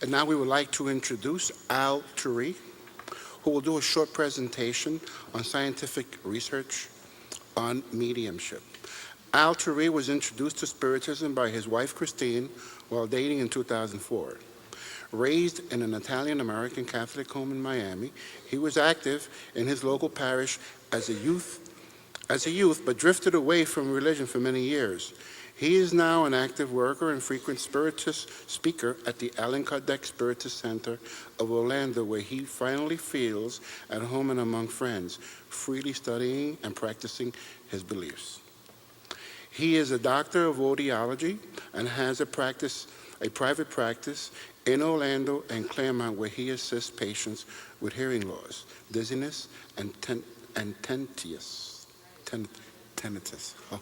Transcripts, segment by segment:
And now we would like to introduce Al Turri, who will do a short presentation on scientific research on mediumship. Al Turri was introduced to Spiritism by his wife Christine while dating in 2004. Raised in an Italian-American Catholic home in Miami, he was active in his local parish as a youth, but drifted away from religion for many years. He is now an active worker and frequent Spiritist speaker at the Allan Kardec Spiritist Center of Orlando, where he finally feels at home and among friends, freely studying and practicing his beliefs. He is a doctor of audiology and has a private practice in Orlando and Claremont, where he assists patients with hearing loss, dizziness, and tinnitus. Oh,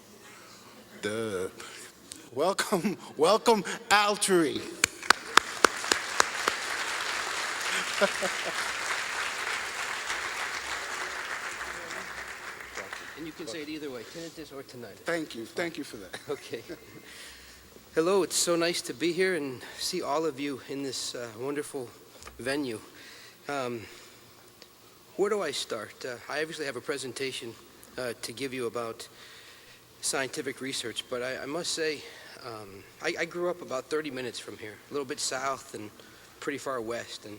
duh. Welcome, Al Turri. And you can say it either way, tinnitus or tinnitus. Thank you for that. Okay. Hello, it's so nice to be here and see all of you in this wonderful venue. Where do I start? I obviously have a presentation to give you about scientific research, but I must say, I grew up about 30 minutes from here, a little bit south and pretty far west, and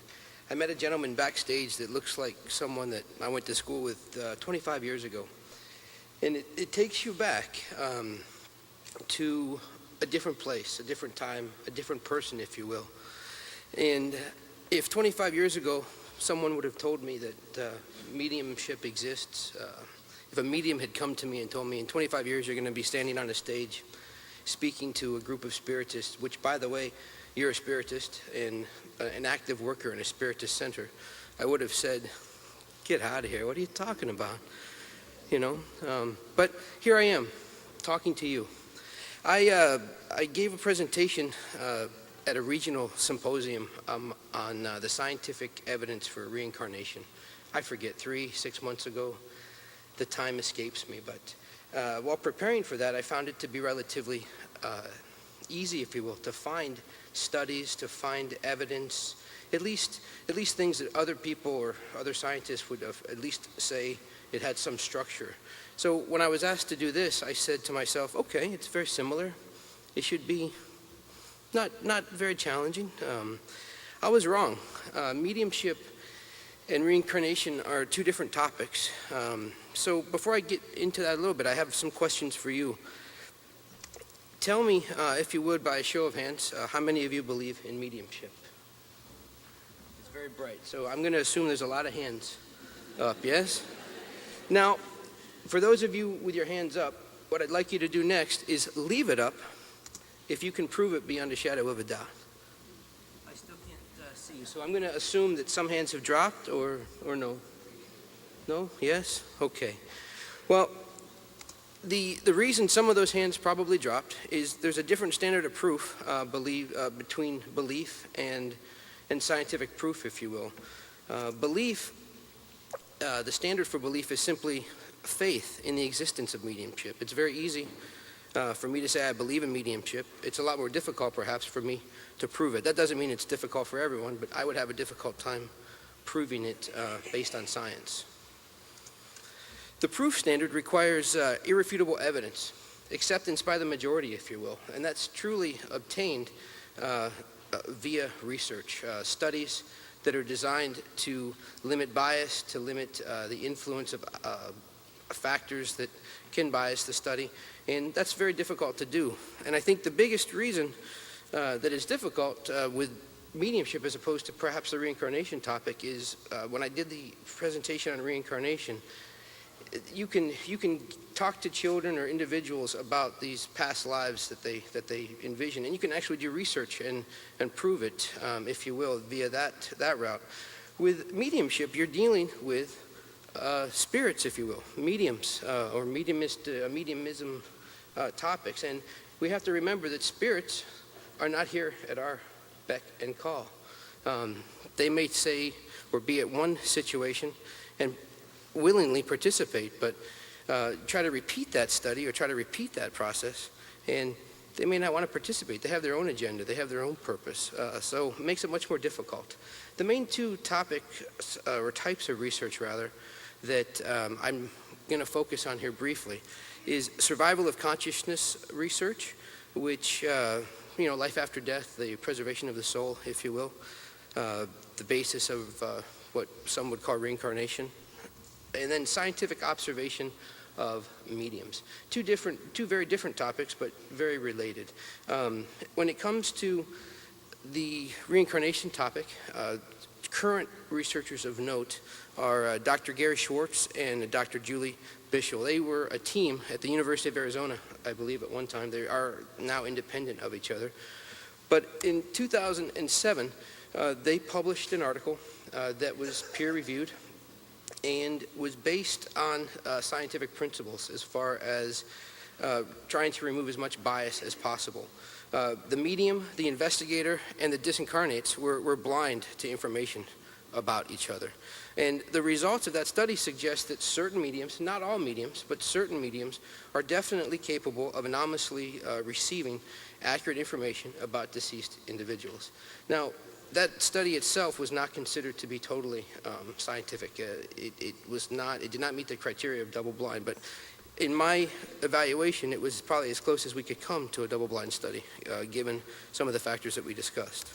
I met a gentleman backstage that looks like someone that I went to school with 25 years ago. And it takes you back to a different place, a different time, a different person, if you will. And if 25 years ago someone would have told me that mediumship exists, if a medium had come to me and told me in 25 years you're going to be standing on a stage speaking to a group of spiritists, which, by the way, you're a spiritist and an active worker in a spiritist center, I would have said, get out of here, what are you talking about? You know, but here I am talking to you. I gave a presentation at a regional symposium on the scientific evidence for reincarnation. I forget, 6 months ago. The time escapes me, but while preparing for that, I found it to be relatively easy, if you will, to find studies, to find evidence, at least things that other people or other scientists would at least say it had some structure. So when I was asked to do this, I said to myself, okay, it's very similar. It should be not very challenging. I was wrong. Mediumship and reincarnation are two different topics. So before I get into that a little bit, I have some questions for you. Tell me, if you would, by a show of hands, how many of you believe in mediumship? It's very bright, so I'm going to assume there's a lot of hands up, yes? Now, for those of you with your hands up, what I'd like you to do next is leave it up if you can prove it beyond a shadow of a doubt. I still can't see you, so I'm going to assume that some hands have dropped or no? No? Yes? Okay. Well, the reason some of those hands probably dropped is there's a different standard of proof between belief and scientific proof, if you will. Belief, the standard for belief is simply faith in the existence of mediumship. It's very easy for me to say I believe in mediumship. It's a lot more difficult, perhaps, for me to prove it. That doesn't mean it's difficult for everyone, but I would have a difficult time proving it based on science. The proof standard requires irrefutable evidence, acceptance by the majority, if you will, and that's truly obtained via research, studies that are designed to limit bias, to limit the influence of factors that can bias the study, and that's very difficult to do. And I think the biggest reason that is difficult with mediumship as opposed to perhaps the reincarnation topic is when I did the presentation on reincarnation, you can talk to children or individuals about these past lives that they envision, and you can actually do research and prove it, if you will, via that route. With mediumship, you're dealing with spirits, if you will, mediums or mediumism topics, and we have to remember that spirits are not here at our beck and call. They may say or be at one situation and willingly participate, but try to repeat that study or try to repeat that process, and they may not want to participate. They have their own agenda. They have their own purpose. So it makes it much more difficult. The main two topics, or types of research rather, that I'm going to focus on here briefly is survival of consciousness research, which, life after death, the preservation of the soul, if you will, the basis of what some would call reincarnation, and then scientific observation of mediums. Two very different topics, but very related. When it comes to the reincarnation topic, current researchers of note are Dr. Gary Schwartz and Dr. Julie Bishel. They were a team at the University of Arizona, I believe, at one time. They are now independent of each other. But in 2007, they published an article that was peer-reviewed and was based on scientific principles as far as trying to remove as much bias as possible. The medium, the investigator, and the disincarnates were blind to information about each other. And the results of that study suggest that certain mediums, not all mediums, but certain mediums, are definitely capable of anonymously receiving accurate information about deceased individuals. Now, that study itself was not considered to be totally scientific. It did not meet the criteria of double-blind, but in my evaluation, it was probably as close as we could come to a double-blind study, given some of the factors that we discussed.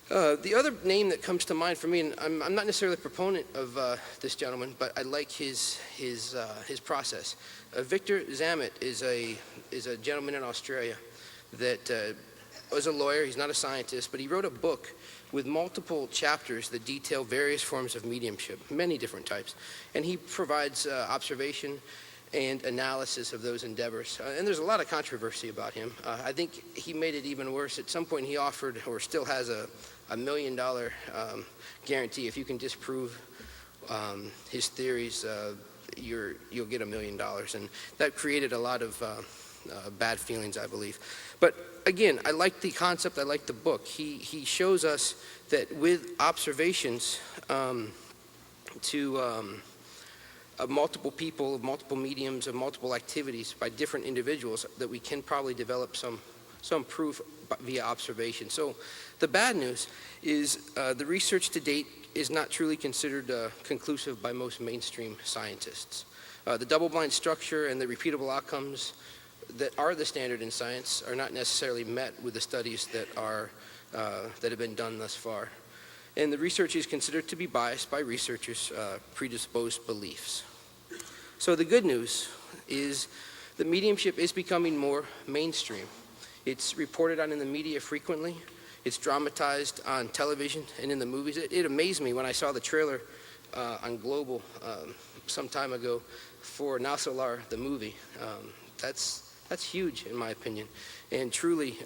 The other name that comes to mind for me, and I'm not necessarily a proponent of this gentleman, but I like his process. Victor Zamet is a gentleman in Australia that was a lawyer. He's not a scientist, but he wrote a book with multiple chapters that detail various forms of mediumship, many different types. And he provides observation and analysis of those endeavors. And there's a lot of controversy about him. I think he made it even worse. At some point he offered, or still has, a $1 million guarantee. If you can disprove his theories, you'll get $1 million. And that created a lot of bad feelings, I believe. But again, I like the concept, I like the book. He shows us that with observations of multiple people, of multiple mediums, of multiple activities by different individuals, that we can probably develop some proof via observation. So the bad news is the research to date is not truly considered conclusive by most mainstream scientists. The double-blind structure and the repeatable outcomes that are the standard in science are not necessarily met with the studies that have been done thus far. And the research is considered to be biased by researchers' predisposed beliefs. So the good news is that mediumship is becoming more mainstream. It's reported on in the media frequently. It's dramatized on television and in the movies. It amazed me when I saw the trailer on Global some time ago for Now Solar, the movie. That's huge, in my opinion, and truly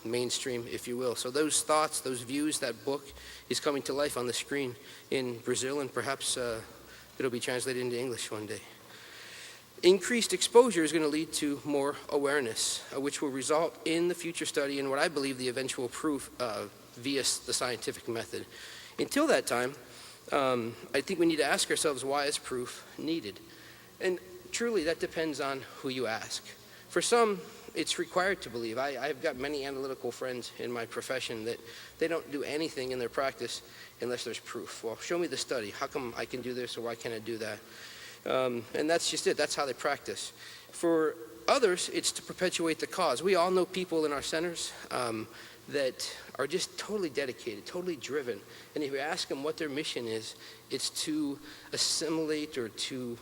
mainstream, if you will. So those thoughts, those views, that book is coming to life on the screen in Brazil, and perhaps it'll be translated into English one day. Increased exposure is going to lead to more awareness, which will result in the future study and what I believe the eventual proof via the scientific method. Until that time, I think we need to ask ourselves, why is proof needed? And truly, that depends on who you ask. For some, it's required to believe. I've got many analytical friends in my profession that they don't do anything in their practice unless there's proof. Well, show me the study. How come I can do this or why can't I do that? And that's just it. That's how they practice. For others, it's to perpetuate the cause. We all know people in our centers that are just totally dedicated, totally driven. And if you ask them what their mission is, it's to assimilate or to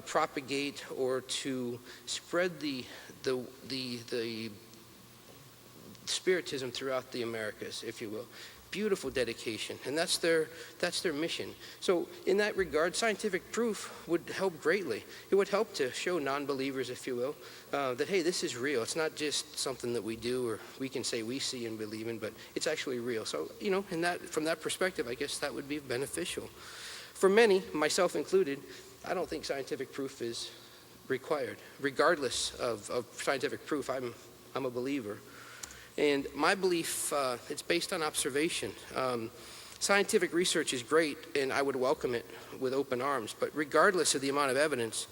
propagate or to spread the Spiritism throughout the Americas, if you will. Beautiful dedication, and that's their mission. So in that regard, scientific proof would help greatly. It would help to show non-believers, if you will, that, hey, this is real. It's not just something that we do or we can say we see and believe in, but it's actually real. So, from that perspective, I guess that would be beneficial. For many, myself included, I don't think scientific proof is required. Regardless of scientific proof, I'm a believer. And my belief, it's based on observation. Scientific research is great, and I would welcome it with open arms. But regardless of the amount of evidence,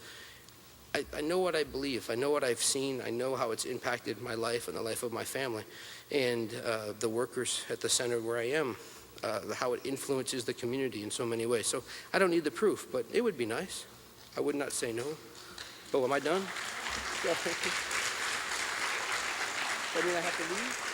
I know what I believe. I know what I've seen. I know how it's impacted my life and the life of my family, and the workers at the center where I am, how it influences the community in so many ways. So I don't need the proof, but it would be nice. I would not say no. But am I done? That mean I have to leave?